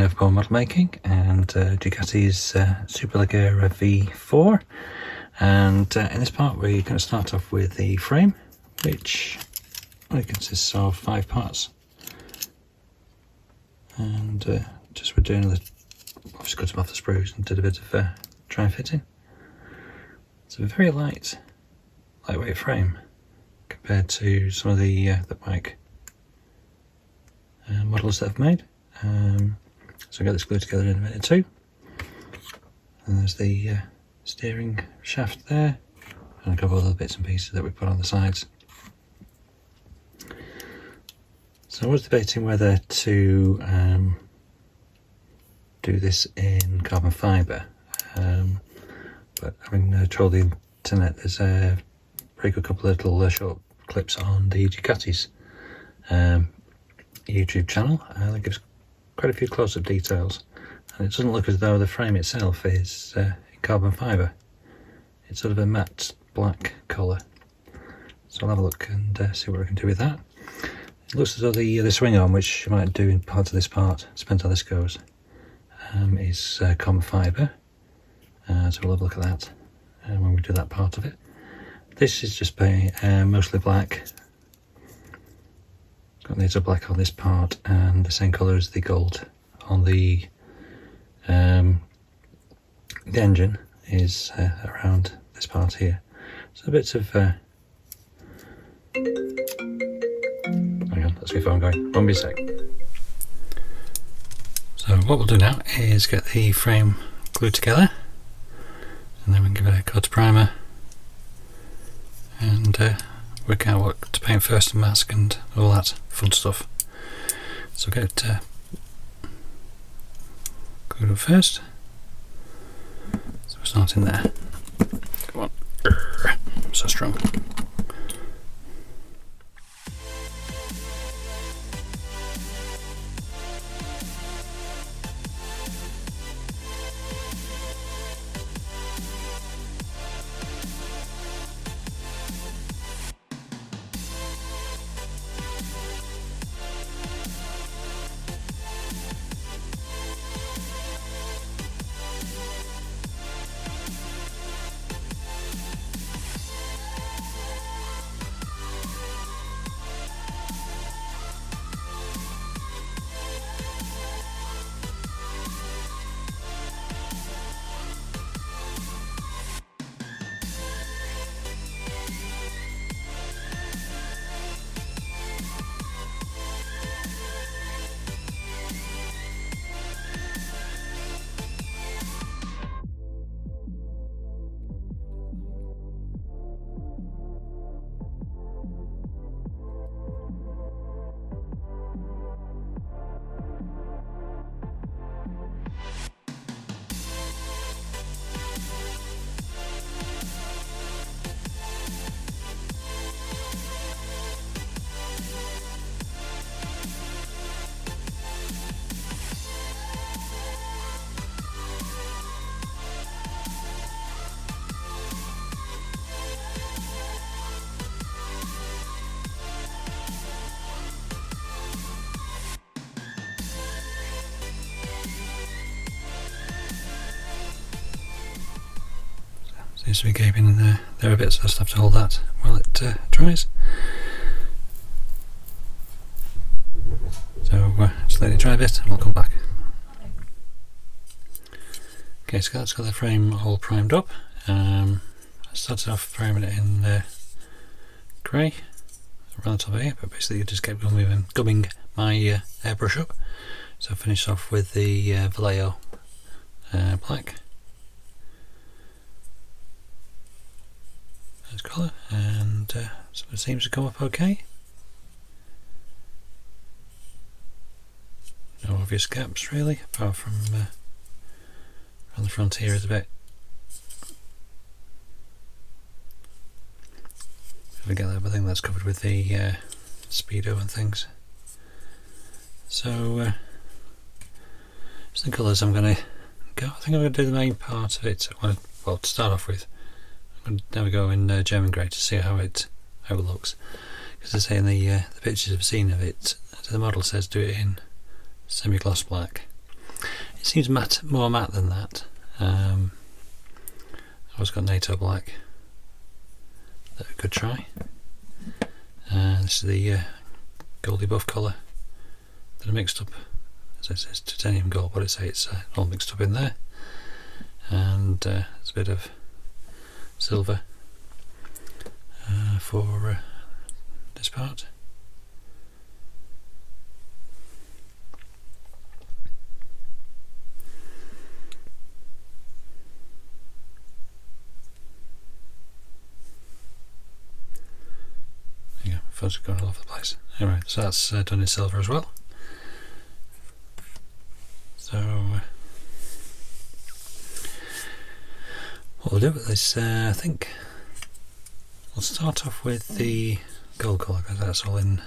for model making, and Ducati's Superleggera V4. And in this part we're going to start off with the frame, which only consists of 5 parts. And just we're doing obviously cut them off the sprues and did a bit of dry fitting. It's a very lightweight frame compared to some of the bike models that I've made. So I'll get this glued together in a minute too. And there's the steering shaft there, and a couple of other bits and pieces that we put on the sides. So I was debating whether to do this in carbon fibre, but having trawled the internet, there's a very good couple of little short clips on the Ducati's YouTube channel that gives quite a few close-up details, and it doesn't look as though the frame itself is carbon fibre. It's sort of a matte black colour, so I'll have a look and see what we can do with that. It looks as though the swing arm, which you might do in part of this part, depends how this goes, is carbon fibre, so we'll have a look at that when we do that part of it. This is just mostly black. Got needs of black on this part, and the same colour as the gold on the engine is around this part here. So bits of hang on, that's my phone going. Won't be a sec. So what we'll do now is get the frame glued together, and then we can give it a coat of primer and work out what to paint first and mask and all that fun stuff. So get it glued up first. So we're starting there. Come on, so strong. Seems to be gaping in there. There are bits, so I just have to hold that while it dries. So just let it dry a bit and we'll come back. Okay, so that's got the frame all primed up. I started off priming it in grey around the top of here, but basically you just kept gumming my airbrush up. So I finished off with the Vallejo black. Colour, and so it seems to come up okay. No obvious gaps really, apart from on the front here is a bit. Forget that, but I think that's covered with the speedo and things. So the colours I'm going to go. I think I'm going to do the main part of it. Well, to start off with, I'm going to have a go in German grey to see how it looks. Because I say in the pictures I've seen of it, the model says do it in semi-gloss black. It seems more matte than that. I've also got NATO black that I could try. This is the goldy buff colour that I mixed up. As it says titanium gold, but it's all mixed up in there. And there's a bit of silver for this part. There you go, photos are going all over the place. Anyway, so that's done in silver as well. So what we'll do with this, I think we'll start off with the gold colour, because that's all in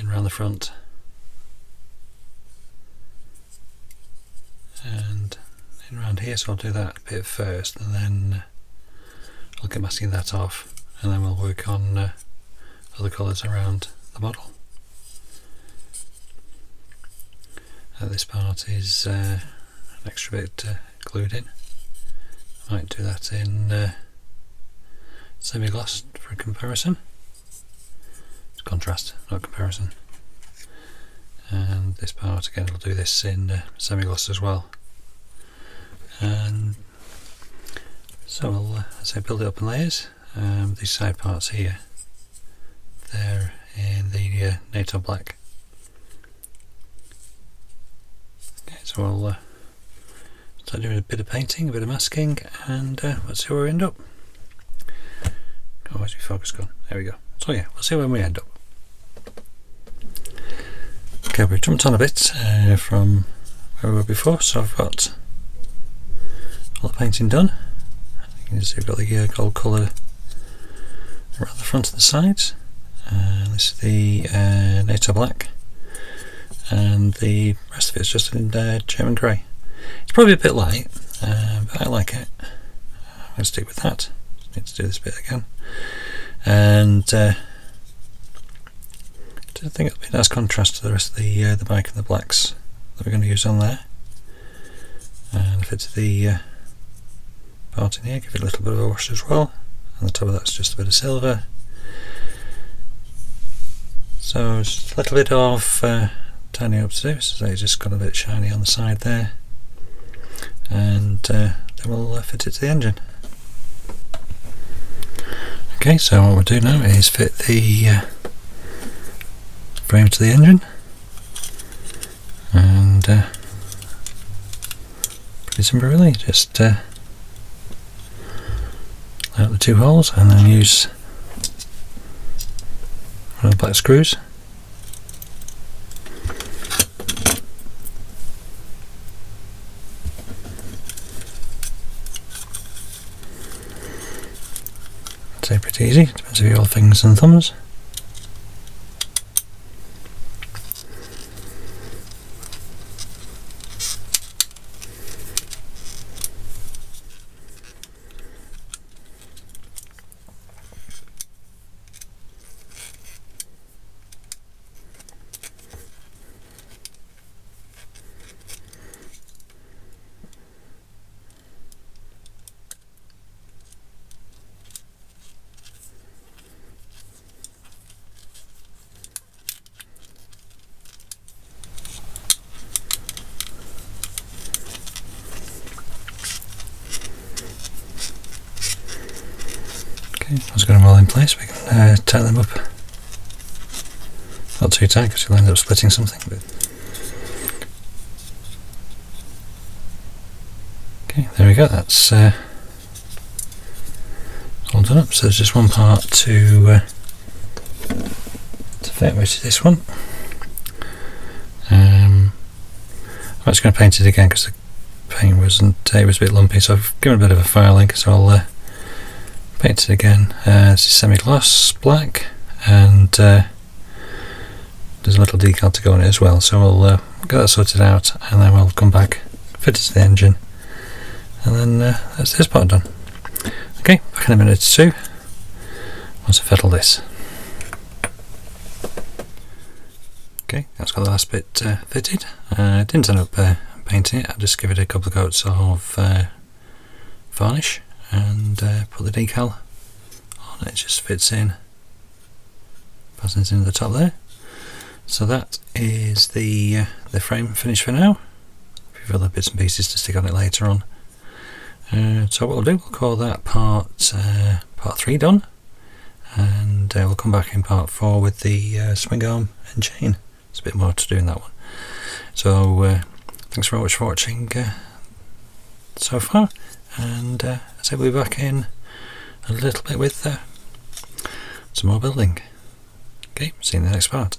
around the front and in around here, so I'll do that bit first, and then I'll get masking that off, and then we'll work on other colours around the model. This part is an extra bit glued in. I might do that in semi-gloss for comparison. It's contrast, not comparison. And this part again, I'll do this in semi-gloss as well. And so I'll build it up in layers. These side parts here, they're in the NATO black. Okay, so I'll start doing a bit of painting, a bit of masking, and let's see where we end up. Oh, where's my focus gone? There we go. So yeah, we'll see where we end up. Okay, we've jumped on a bit from where we were before, so I've got all the painting done. You can see we've got the gold colour around the front of the sides. This is the NATO black, and the rest of it is just in German grey. It's probably a bit light, but I like it. I'm going to stick with that. Just need to do this bit again. And I don't think it'll be a nice contrast to the rest of the bike and the blacks that we're going to use on there. And if it's the part in here, give it a little bit of a wash as well. And the top of that's just a bit of silver. So just a little bit of tidying up to do, so it's just got a bit shiny on the side there. And then we'll fit it to the engine. Okay, so what we'll do now is fit the frame to the engine, and pretty simple really, just out the two holes and then use one of the black screws. I'd say pretty easy, depends if you're all fingers and thumbs. Okay, once got them all in place, we can tighten them up. Not too tight because you'll end up splitting something. But okay, there we go. That's all done up. So there's just one part to fit, which is this one. I'm just going to paint it again because the paint wasn't. It was a bit lumpy, so I've given it a bit of a filing. So I'll paint it again. This is semi-gloss black, and there's a little decal to go on it as well, so we'll get that sorted out, and then we'll come back, fit it to the engine, and then that's this part done. Okay, back in a minute or two once I fiddle this. Okay, that's got the last bit fitted. It didn't turn up painting it, I'll just give it a couple of coats of varnish and put the decal on. It just fits in, fastens into the top there. So that is the frame finished for now. A few other bits and pieces to stick on it later on. So what we'll do, we'll call that part 3 done, and we'll come back in part 4 with the swing arm and chain. There's a bit more to do in that one. So thanks very much for watching so far, and I say we'll be back in a little bit with some more building. Okay, see you in the next part.